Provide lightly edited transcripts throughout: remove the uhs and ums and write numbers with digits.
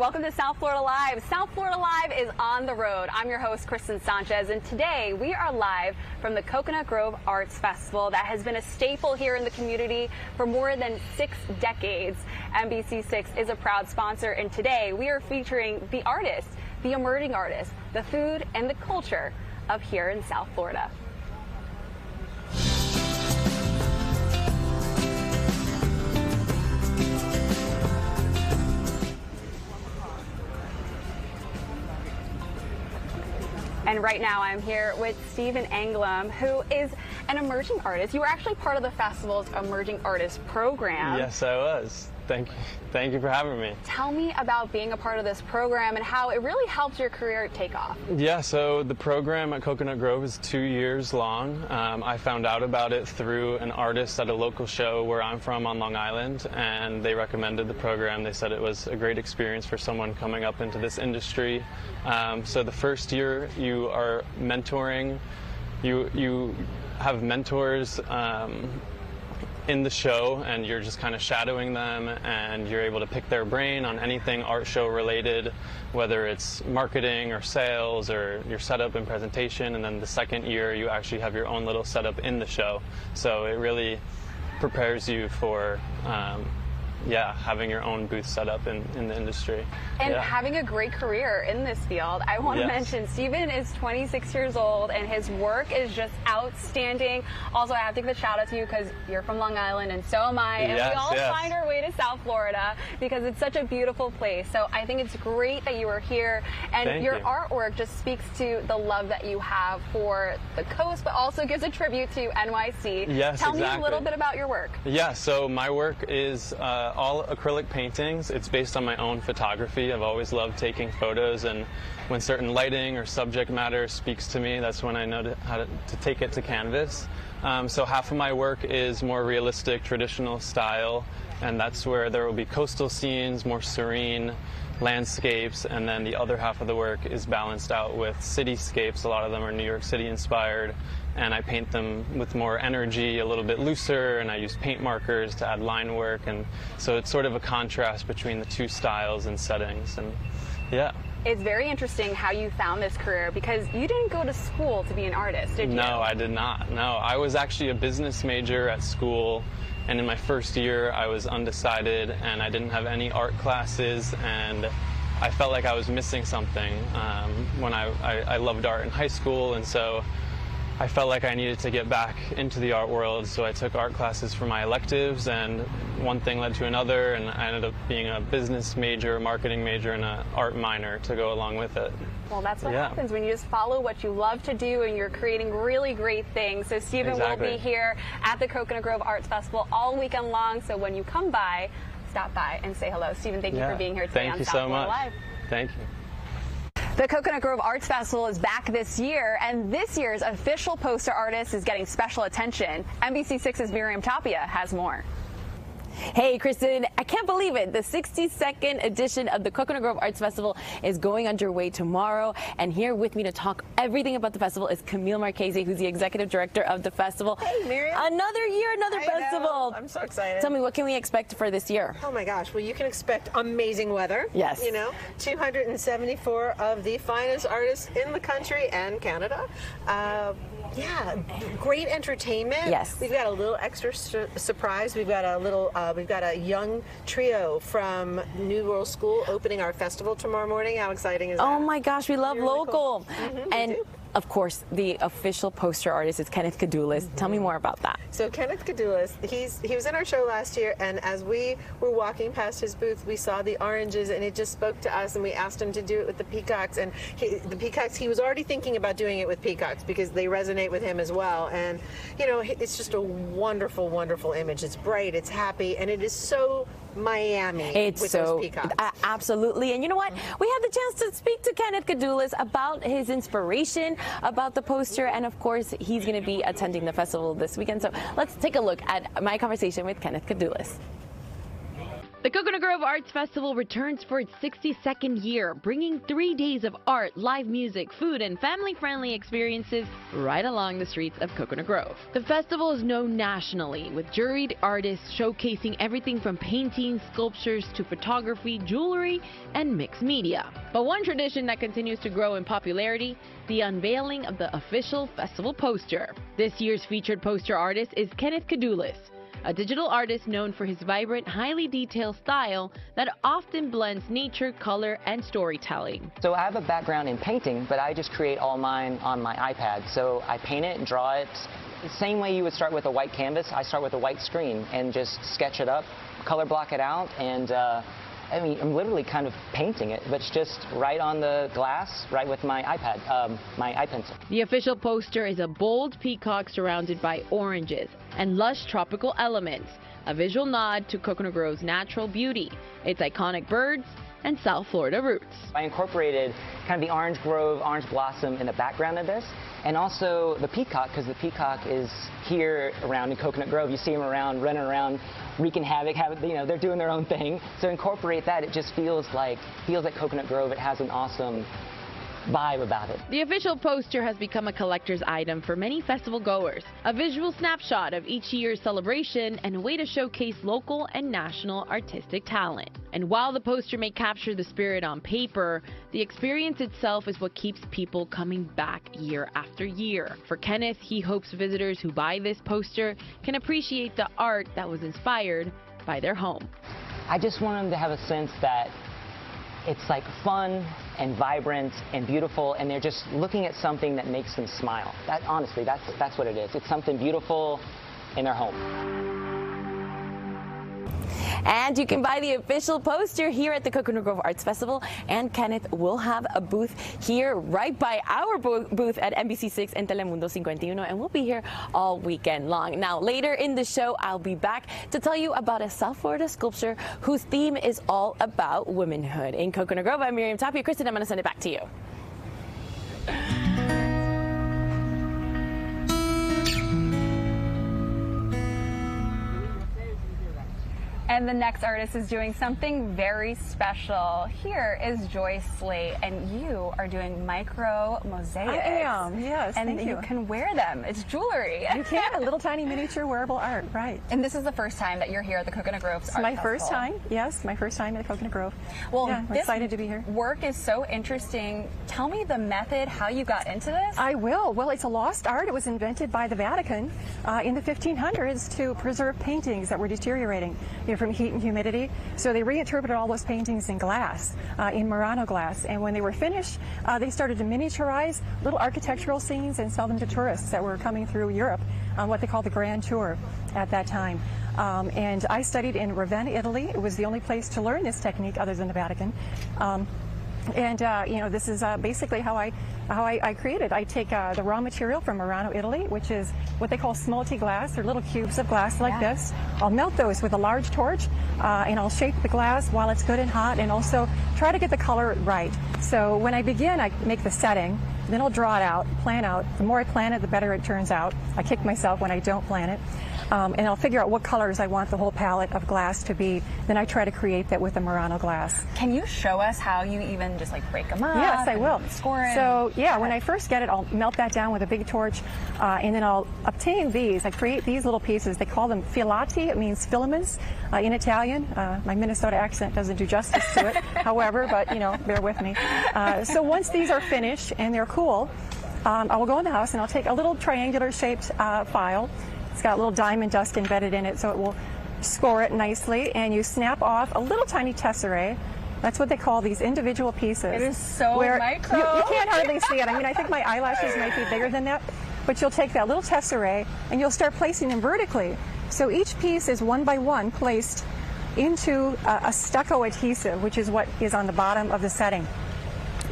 Welcome to South Florida Live. South Florida Live is on the road. I'm your host, Kristen Sanchez, and today we are live from the Coconut Grove Arts Festival that has been a staple here in the community for more than 6 decades. NBC6 is a proud sponsor, and today we are featuring the artists, the emerging artists, the food, and the culture of here in South Florida. And right now I'm here with Stephen Anglum, who is an emerging artist. You were actually part of the festival's Emerging Artist program. Yes, I was. Thank you for having me. Tell me about being a part of this program and how it really helped your career take off. Yeah, so the program at Coconut Grove is 2 years long. I found out about it through an artist at a local show where I'm from on Long Island, and they recommended the program. They said it was a great experience for someone coming up into this industry. So the first year you are mentoring, you have mentors in the show, and you're just kind of shadowing them, and you're able to pick their brain on anything art show related, whether it's marketing or sales or your setup and presentation. And then the second year you actually have your own little setup in the show, so it really prepares you for having your own booth set up in the industry. And having a great career in this field. I want to mention Stephen is 26 years old and his work is just outstanding. Also, I have to give a shout out to you because you're from Long Island and so am I. And we all find our way to South Florida because it's such a beautiful place. So I think it's great that you are here, and your artwork just speaks to the love that you have for the coast, but also gives a tribute to NYC. Yes, Tell me a little bit about your work. Yeah, so my work is all acrylic paintings. It's based on my own photography. I've always loved taking photos, and when certain lighting or subject matter speaks to me, that's when I know how to take it to canvas. So half of my work is more realistic, traditional style, and that's where there will be coastal scenes, more serene landscapes, and then the other half of the work is balanced out with cityscapes. A lot of them are New York City inspired, and I paint them with more energy, a little bit looser, and I use paint markers to add line work, and so it's sort of a contrast between the two styles and settings. And it's very interesting how you found this career, because you didn't go to school to be an artist, did you? No, I did not. No, I was actually a business major at school, and in my first year I was undecided and I didn't have any art classes, and I felt like I was missing something. When I loved art in high school, and so I felt like I needed to get back into the art world, so I took art classes for my electives, and one thing led to another, and I ended up being a business major, a marketing major, and an art minor to go along with it. Well, that's what happens when you just follow what you love to do and you're creating really great things. So Stephen will be here at the Coconut Grove Arts Festival all weekend long, so when you come by, stop by and say hello. Stephen, thank you for being here today on South Florida Live. Thank you. The Coconut Grove Arts Festival is back this year, and this year's official poster artist is getting special attention. NBC6's Miriam Tapia has more. Hey, Kristen, I can't believe it. The 62nd edition of the Coconut Grove Arts Festival is going underway tomorrow. And here with me to talk everything about the festival is Camille Marchese, who's the executive director of the festival. Hey, Miriam. Another year, another festival. I'm so excited. Tell me, what can we expect for this year? Oh, my gosh. Well, you can expect amazing weather. Yes. You know, 274 of the finest artists in the country and Canada. Great entertainment. Yes. We've got a little extra surprise. We've got a young trio from New World School opening our festival tomorrow morning. How exciting is that? Oh my gosh, we love local. And Of course, the official poster artist is Kenneth Cadulas. Tell me more about that. So Kenneth Cadulas, he was in our show last year, and as we were walking past his booth, we saw the oranges, and it just spoke to us, and we asked him to do it with the peacocks. And he was already thinking about doing it with peacocks because they resonate with him as well. And, you know, it's just a wonderful, wonderful image. It's bright, it's happy, and it is so Miami with those peacocks. Absolutely. And you know what? We had the chance to speak to Kenneth Cadulas about his inspiration, about the poster, and of course, he's going to be attending the festival this weekend. So let's take a look at my conversation with Kenneth Cadulas. The Coconut Grove Arts Festival returns for its 62nd year, bringing 3 days of art, live music, food, and family-friendly experiences right along the streets of Coconut Grove. The festival is known nationally, with juried artists showcasing everything from paintings, sculptures, to photography, jewelry, and mixed media. But one tradition that continues to grow in popularity, the unveiling of the official festival poster. This year's featured poster artist is Kenneth Cadulis, a digital artist known for his vibrant, highly detailed style that often blends nature, color, and storytelling. So I have a background in painting, but I just create all mine on my iPad. So I paint it and draw it. The same way you would start with a white canvas, I start with a white screen and just sketch it up, color block it out, and I mean, I'm literally kind of painting it, but it's just right on the glass, right with my iPad, my iPencil. The official poster is a bold peacock surrounded by oranges and lush tropical elements, a visual nod to Coconut Grove's natural beauty, its iconic birds, and South Florida roots. I incorporated kind of the orange grove, orange blossom in the background of this, and also the peacock, because the peacock is here around in Coconut Grove. You see them around, running around, wreaking havoc, you know, they're doing their own thing. So incorporate that, it just feels like Coconut Grove. It has an awesome vibe about it. The official poster has become a collector's item for many festival goers, a visual snapshot of each year's celebration and a way to showcase local and national artistic talent. And while the poster may capture the spirit on paper, the experience itself is what keeps people coming back year after year. For Kenneth, he hopes visitors who buy this poster can appreciate the art that was inspired by their home. I just want them to have a sense that it's like fun and vibrant and beautiful, and they're just looking at something that makes them smile. That, honestly, that's what it is. It's something beautiful in their home. And you can buy the official poster here at the Coconut Grove Arts Festival. And Kenneth will have a booth here right by our booth at NBC 6 and Telemundo 51. And we'll be here all weekend long. Now, later in the show, I'll be back to tell you about a South Florida sculpture whose theme is all about womanhood. In Coconut Grove, I'm Miriam Tapia. Kristen, I'm going to send it back to you. And the next artist is doing something very special. Here is Joy Slate, and you are doing micro mosaics. I am, yes, and thank you. You can wear them. It's jewelry. You can, a little tiny miniature wearable art, right. And this is the first time that you're here at the Coconut Grove Art Festival. My first time, yes, my first time at the Coconut Grove. Well, yeah, I'm excited to be here. Work is so interesting. Tell me the method, how you got into this. I will. Well, it's a lost art. It was invented by the Vatican in the 1500s to preserve paintings that were deteriorating, from heat and humidity. So they reinterpreted all those paintings in glass, in Murano glass. And when they were finished, they started to miniaturize little architectural scenes and sell them to tourists that were coming through Europe on what they called the Grand Tour at that time. And I studied in Ravenna, Italy. It was the only place to learn this technique other than the Vatican. This is basically how I create it. I take the raw material from Murano, Italy, which is what they call smolty glass. They're little cubes of glass like this. I'll melt those with a large torch, and I'll shape the glass while it's good and hot, and also try to get the color right. So when I begin, I make the setting, then I'll draw it out, plan out. The more I plan it, the better it turns out. I kick myself when I don't plan it. And I'll figure out what colors I want the whole palette of glass to be. Then I try to create that with the Murano glass. Can you show us how you even just like break them up? Yes, I will. Score it. So yeah, when I first get it, I'll melt that down with a big torch, and then I'll obtain these. I create these little pieces. They call them filati. It means filaments in Italian. My Minnesota accent doesn't do justice to it, however, but bear with me. So once these are finished and they're cool, I will go in the house and I'll take a little triangular shaped file. It's got a little diamond dust embedded in it, so it will score it nicely. And you snap off a little tiny tesserae. That's what they call these individual pieces. It is so micro. You can't hardly see it. I mean, I think my eyelashes might be bigger than that. But you'll take that little tesserae and you'll start placing them vertically. So each piece is one by one placed into a stucco adhesive, which is what is on the bottom of the setting.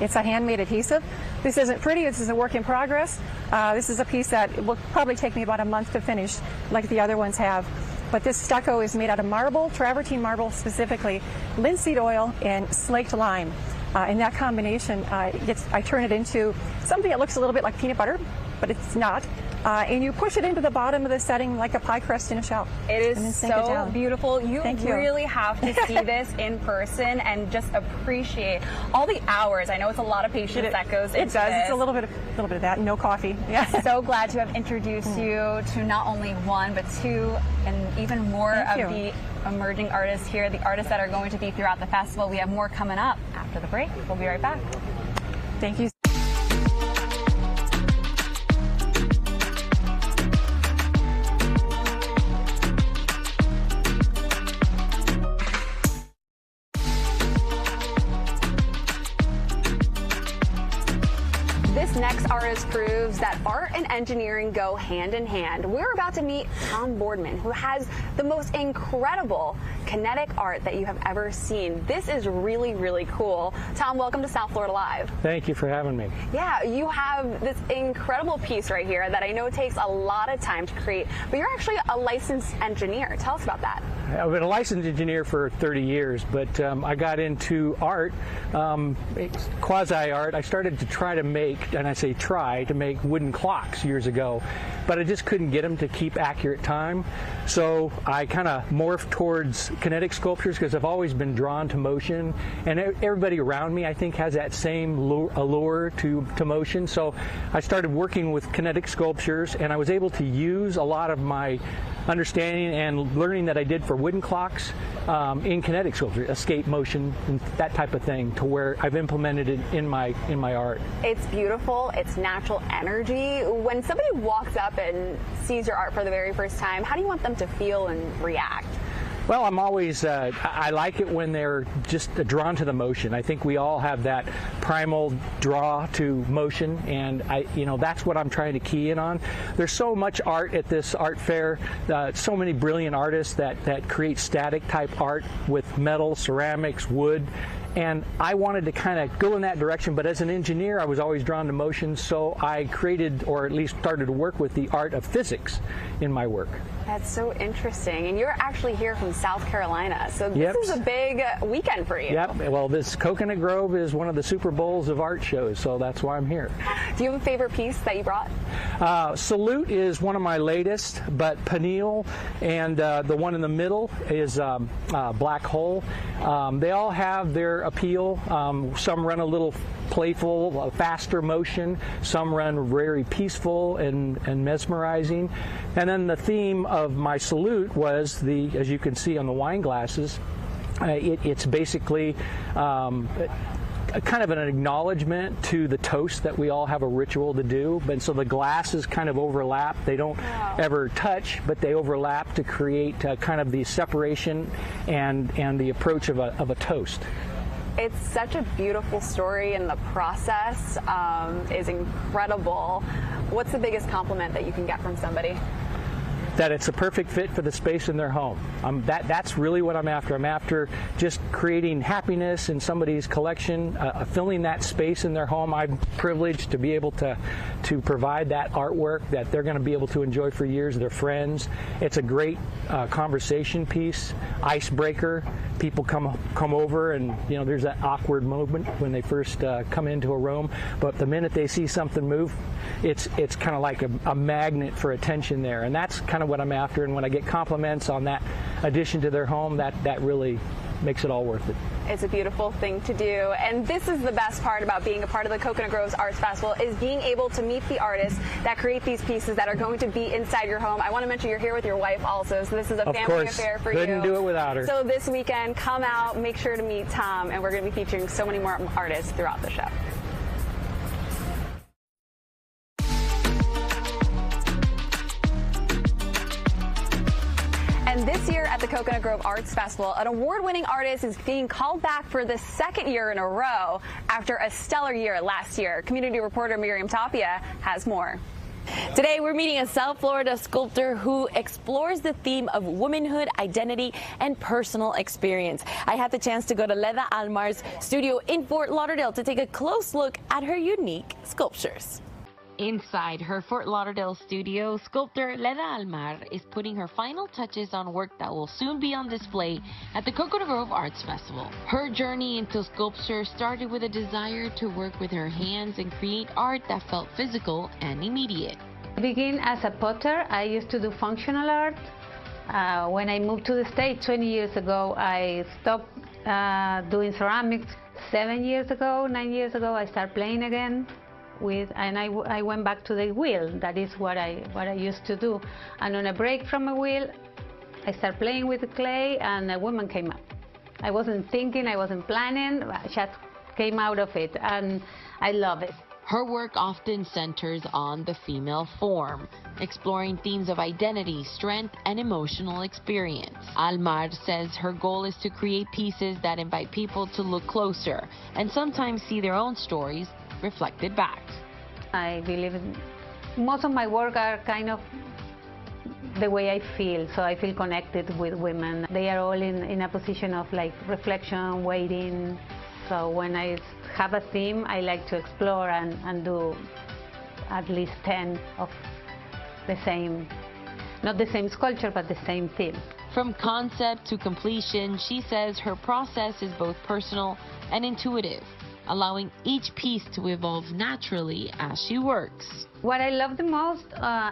It's a handmade adhesive. This isn't pretty. This is a work in progress. This is a piece that will probably take me about a month to finish, like the other ones have. But this stucco is made out of marble, travertine marble specifically, linseed oil, and slaked lime. And that combination, I turn it into something that looks a little bit like peanut butter. but it's not. And you push it into the bottom of the setting like a pie crust in a shell. It is so beautiful. You really have to see this in person and just appreciate all the hours. I know it's a lot of patience that goes into this. It does. It's a little bit of that. No coffee. Yeah. So glad to have introduced you to not only one but two and even more of the emerging artists here, the artists that are going to be throughout the festival. We have more coming up after the break. We'll be right back. Thank you. This next artist proves that art and engineering go hand in hand. We're about to meet Tom Boardman, who has the most incredible kinetic art that you have ever seen. This is really, really cool. Tom, welcome to South Florida Live. Thank you for having me. Yeah, you have this incredible piece right here that I know takes a lot of time to create, but you're actually a licensed engineer. Tell us about that. I've been a licensed engineer for 30 years, but I got into art, quasi-art. I started to try to make, and I say try, to make wooden clocks years ago, but I just couldn't get them to keep accurate time. So I kind of morphed towards kinetic sculptures because I've always been drawn to motion, and everybody around me, I think, has that same allure to motion. So I started working with kinetic sculptures, and I was able to use a lot of my understanding and learning that I did for wooden clocks in kinetic sculpture, escape motion, and that type of thing, to where I've implemented it in my art. It's beautiful. It's natural energy. When somebody walks up and sees your art for the very first time, how do you want them to feel and react? Well, I'm always, I like it when they're just drawn to the motion. I think we all have that primal draw to motion, and that's what I'm trying to key in on. There's so much art at this art fair, so many brilliant artists that create static type art with metal, ceramics, wood. And I wanted to kind of go in that direction, but as an engineer, I was always drawn to motion, so I created, or at least started to work with the art of physics in my work. That's so interesting. And you're actually here from South Carolina, so this is a big weekend for you. Yep. Well, this Coconut Grove is one of the Super Bowls of art shows, so that's why I'm here. Do you have a favorite piece that you brought? Salute is one of my latest, but Peniel and the one in the middle is Black Hole. They all have their appeal. Some run a little playful, faster motion. Some run very peaceful and mesmerizing. And then the theme of my Salute was as you can see on the wine glasses, it's basically kind of an acknowledgement to the toast that we all have a ritual to do. But so the glasses kind of overlap. They don't ever touch, but they overlap to create kind of the separation and the approach of a toast. It's such a beautiful story, and the process is incredible. What's the biggest compliment that you can get from somebody? That it's a perfect fit for the space in their home. That's really what I'm after. I'm after just creating happiness in somebody's collection, filling that space in their home. I'm privileged to be able to provide that artwork that they're going to be able to enjoy for years, their friends. It's a great conversation piece, icebreaker. People come over, and there's that awkward moment when they first come into a room, but the minute they see something move, it's kind of like a magnet for attention there, and that's kind of what I'm after. And when I get compliments on that addition to their home, that really makes it all worth it. It's a beautiful thing to do, and this is the best part about being a part of the Coconut Grove's Arts Festival, is being able to meet the artists that create these pieces that are going to be inside your home. I want to mention you're here with your wife also, so this is a family affair for you. Couldn't do it without her. So this weekend, come out, make sure to meet Tom, and we're going to be featuring so many more artists throughout the show. And this year at the Coconut Grove Arts Festival, an award-winning artist is being called back for the second year in a row after a stellar year last year. Community reporter Miriam Tapia has more. Today, we're meeting a South Florida sculptor who explores the theme of womanhood, identity, and personal experience. I had the chance to go to Leda Almar's studio in Fort Lauderdale to take a close look at her unique sculptures. Inside her Fort Lauderdale studio, sculptor Leda Almar is putting her final touches on work that will soon be on display at the Coconut Grove Arts Festival. Her journey into sculpture started with a desire to work with her hands and create art that felt physical and immediate. I began as a potter. I used to do functional art. When I moved to the States 20 years ago, I stopped doing ceramics. 9 years ago, I started playing again. And I went back to the wheel. That is what I used to do. And on a break from a wheel, I started playing with the clay, and a woman came up. I wasn't thinking, I wasn't planning, just came out of it, and I love it. Her work often centers on the female form, exploring themes of identity, strength, and emotional experience. Almar says her goal is to create pieces that invite people to look closer and sometimes see their own stories reflected back. I believe most of my work are kind of the way I feel, so I feel connected with women. They are all in a position of like reflection, waiting. So when I have a theme, I like to explore and do at least 10 of the same, not the same sculpture, but the same theme. From concept to completion, she says her process is both personal and intuitive, allowing each piece to evolve naturally as she works. What I love the most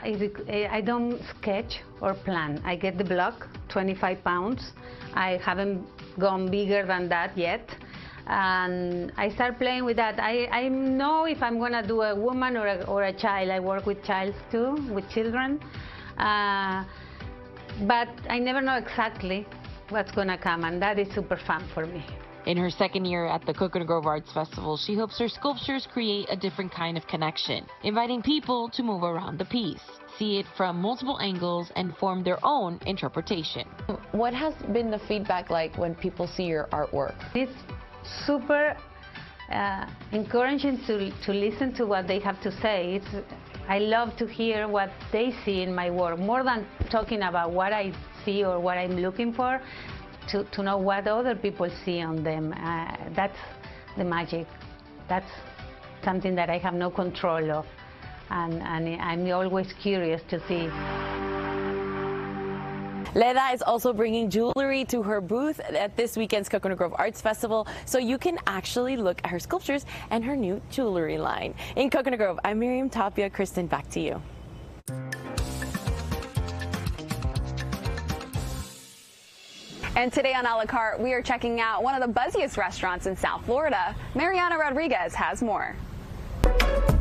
is I don't sketch or plan. I get the block, 25 pounds. I haven't gone bigger than that yet. And I start playing with that. I know if I'm gonna do a woman or a child. I work with children. But I never know exactly what's gonna come, and that is super fun for me. In her second year at the Coconut Grove Arts Festival, she hopes her sculptures create a different kind of connection, inviting people to move around the piece, see it from multiple angles, and form their own interpretation. What has been the feedback like when people see your artwork? It's super encouraging to listen to what they have to say. I love to hear what they see in my work, more than talking about what I see or what I'm looking for, to know what other people see on them. That's the magic. That's something that I have no control of, and I'm always curious to see. Leda is also bringing jewelry to her booth at this weekend's Coconut Grove Arts Festival, so you can actually look at her sculptures and her new jewelry line. In Coconut Grove, I'm Miriam Tapia. Kristen, back to you. And today on A La Carte, we are checking out one of the buzziest restaurants in South Florida. Mariana Rodriguez has more.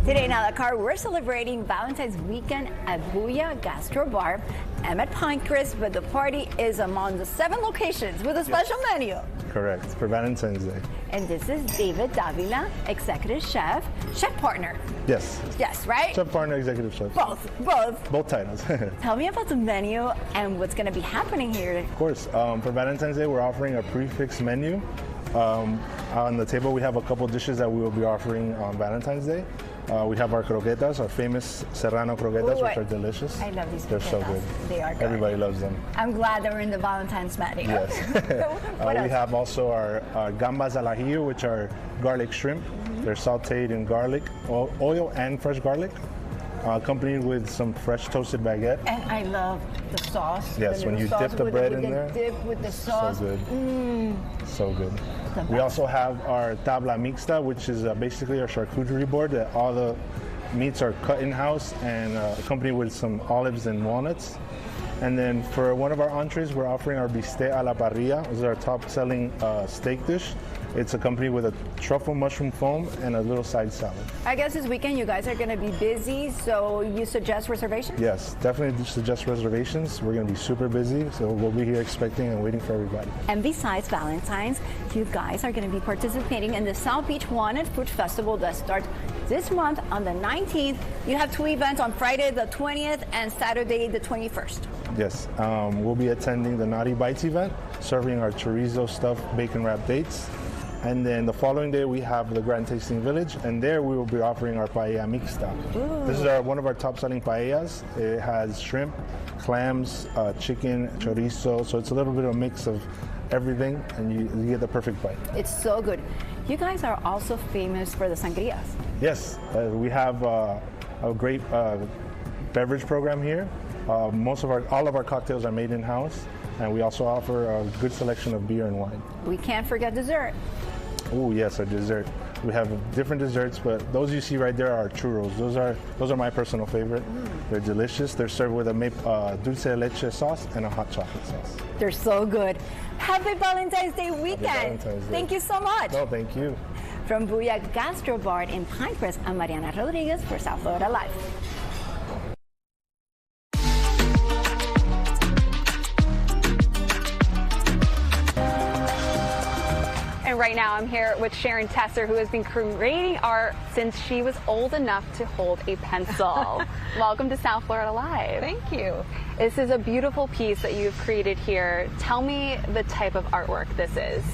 Today in A La Carte, we're celebrating Valentine's weekend at Booyah Gastro Bar. I'm at Pinecrest, but the party is among the 7 locations with a special menu. Correct, for Valentine's Day. And this is David Davila, executive chef partner. Yes. Yes, right? Chef partner, executive chef. Both titles. Tell me about the menu and what's going to be happening here. Of course, for Valentine's Day, we're offering a prefix menu. On the table, we have a couple dishes that we will be offering on Valentine's Day. We have our croquetas, our famous Serrano croquetas, which are delicious. I love these croquetas. They're so good. They are good. Everybody loves them. I'm glad they're in the Valentine's menu. Yes. We have also our gambas al ajillo, which are garlic shrimp. They're sauteed in garlic, oil and fresh garlic, accompanied with some fresh toasted baguette. And I love the sauce. Yes, when you dip the bread in there. Dip with the sauce. So good. So good. We also have our tabla mixta, which is basically our charcuterie board that all the meats are cut in-house and accompanied with some olives and walnuts. And then for one of our entrees, we're offering our bistec a la parrilla. This is our top-selling steak dish. It's accompanied with a truffle mushroom foam and a little side salad. I guess this weekend you guys are going to be busy, so you suggest reservations? Yes, definitely suggest reservations. We're going to be super busy, so we'll be here expecting and waiting for everybody. And besides Valentine's, you guys are going to be participating in the South Beach Wine and Fruit Festival that starts this month on the 19th. You have 2 events on Friday the 20th and Saturday the 21st. Yes, we'll be attending the Naughty Bites event, serving our chorizo stuffed bacon wrapped dates. And then the following day we have the Grand Tasting Village, and there we will be offering our paella mixta. Ooh. This is one of our top-selling paellas. It has shrimp, clams, chicken, chorizo, so it's a little bit of a mix of everything, and you get the perfect bite. It's so good. You guys are also famous for the sangrias. Yes, we have a great beverage program here. All of our cocktails are made in-house, and we also offer a good selection of beer and wine. We can't forget dessert. Oh yes, our dessert. We have different desserts, but those you see right there are churros. Those are my personal favorite. They're delicious. They're served with a dulce de leche sauce and a hot chocolate sauce. They're so good. Happy Valentine's Day weekend. Happy Valentine's Day. Thank you so much. No, thank you. From Booyah Gastro Bar in Pinecrest, I'm Mariana Rodriguez for South Florida Live. And right now I'm here with Sharon Tesser, who has been creating art since she was old enough to hold a pencil. Welcome to South Florida Live. Thank you. This is a beautiful piece that you've created here. Tell me the type of artwork this is.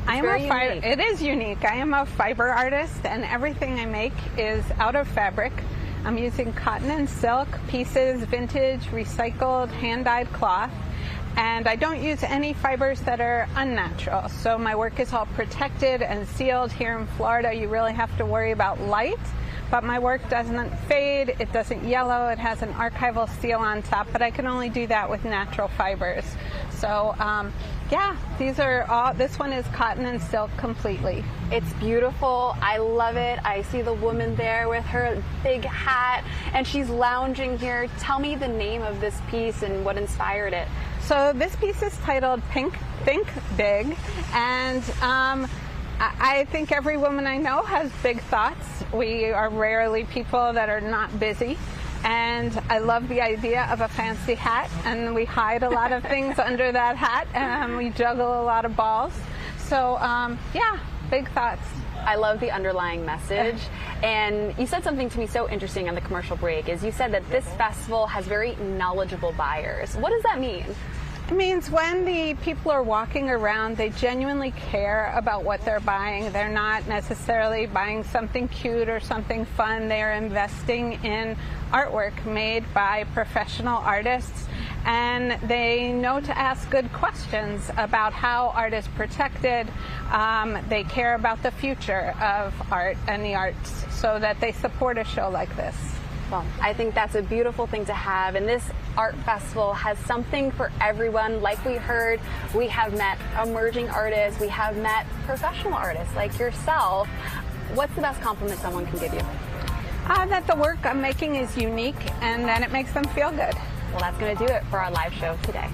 It is unique. I am a fiber artist, and everything I make is out of fabric. I'm using cotton and silk pieces, vintage, recycled, hand-dyed cloth. And I don't use any fibers that are unnatural. So my work is all protected and sealed. Here in Florida, you really have to worry about light. But my work doesn't fade, it doesn't yellow, it has an archival seal on top, but I can only do that with natural fibers. So yeah, this one is cotton and silk completely. It's beautiful, I love it. I see the woman there with her big hat, and she's lounging here. Tell me the name of this piece and what inspired it. So this piece is titled Think Big, and I think every woman I know has big thoughts. We are rarely people that are not busy. And I love the idea of a fancy hat, and we hide a lot of things under that hat, and we juggle a lot of balls. So yeah, big thoughts. I love the underlying message. And you said something to me so interesting on the commercial break, is you said that this festival has very knowledgeable buyers. What does that mean? It means when the people are walking around, they genuinely care about what they're buying. They're not necessarily buying something cute or something fun. They're investing in artwork made by professional artists, and they know to ask good questions about how art is protected. They care about the future of art and the arts, so that they support a show like this. Well, I think that's a beautiful thing to have, and this art festival has something for everyone. Like we heard, we have met emerging artists, we have met professional artists like yourself. What's the best compliment someone can give you? That the work I'm making is unique, and that it makes them feel good. Well, that's going to do it for our live show today.